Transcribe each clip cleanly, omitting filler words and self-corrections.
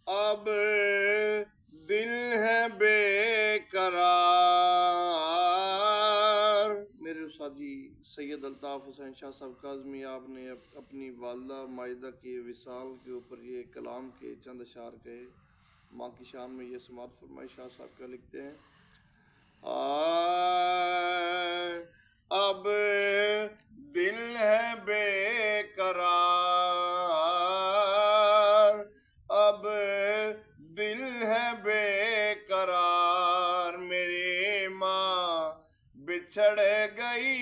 अब दिल है बेकरार। मेरे उस्तादी सैयद अल्ताफ हुसैन शाह साहब काज़मी आपने अपनी वालदा मायदा के विसाल के ऊपर ये कलाम के चंद अशार कहे। माँ की शान में ये समात फरमाई। शाह साहब का लिखते हैं, अब दिल है बेकरार, अब दिल है बेकरार, मेरी माँ बिछड़ गई।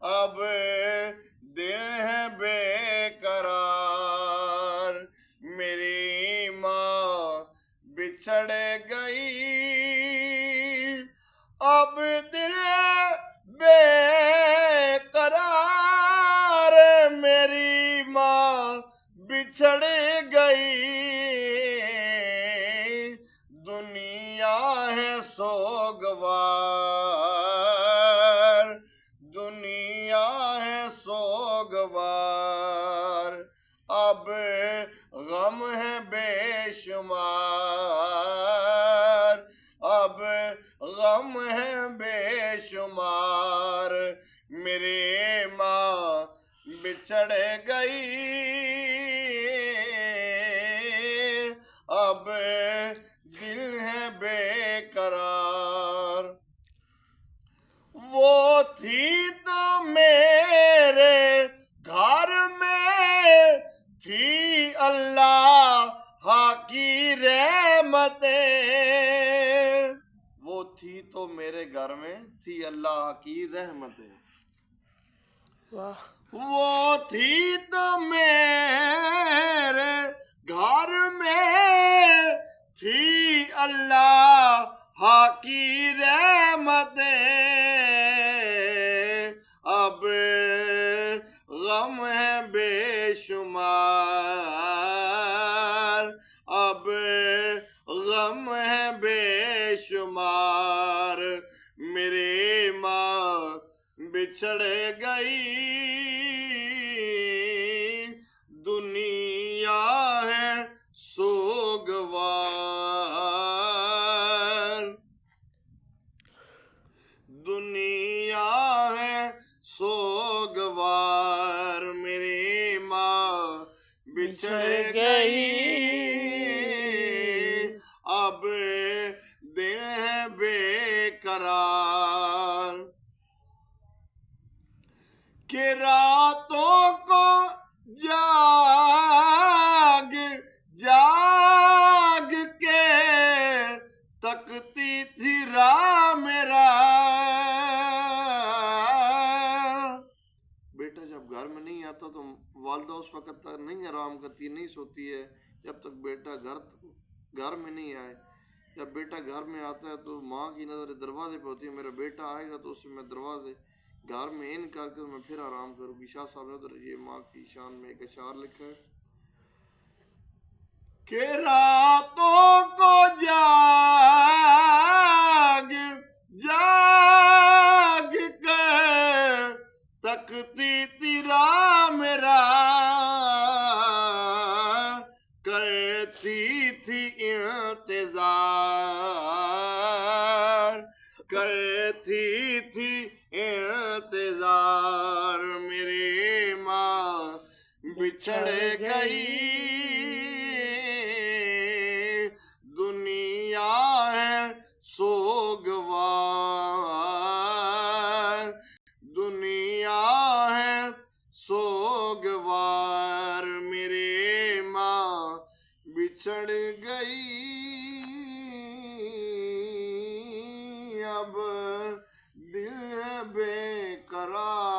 अब दिल है बेकरार, मेरी माँ बिछड़ गई। अब दिल बेकरार, मेरी माँ बिछड़ गई। दुनिया है सोगवार, दुनिया है सोगवार, अब गम है बेशुमार, अब गम है बेशुमार, मेरी माँ बिछड़ गई। अब दिल है बेकरार। वो थी तो मेरे घर में, थी अल्लाह की रहमतें। वो थी तो मेरे घर में, थी अल्लाह की रहमतें। वाह। वो थी तो मेरे घर में, थी अल्लाह की रहमतें। अब गम है बेशुमार, अब गम है बेशुमार, मेरी माँ बिछड़ गई। दुनिया है सोगवार, दुनिया है सोगवार, मेरी माँ बिछड़ गई। अब दिल है बेकरार, कि रातों को जाग जाग के तकती थी राह मेरा। बेटा जब घर में नहीं आता तो वालदा उस वक्त तक नहीं आराम करती, नहीं सोती है जब तक बेटा घर में नहीं आए। जब बेटा घर में आता है तो माँ की नज़र दरवाजे पे होती है, मेरा बेटा आएगा तो उससे मैं दरवाजे घर में इन करके मैं फिर आराम करूँगी। शाह साहब ने उधर ये माँ की शान में एक अशार लिखा है कि रातों को जाग जाग कर तकती तेरा मेरा, करती थी इंतजार, करती थी इंतजार, मेरी माँ बिछड़ गई। दुनिया है सोगवार, दुनिया है सोगवार, मेरी माँ बिछड़ गई। अब दिल बेकरार।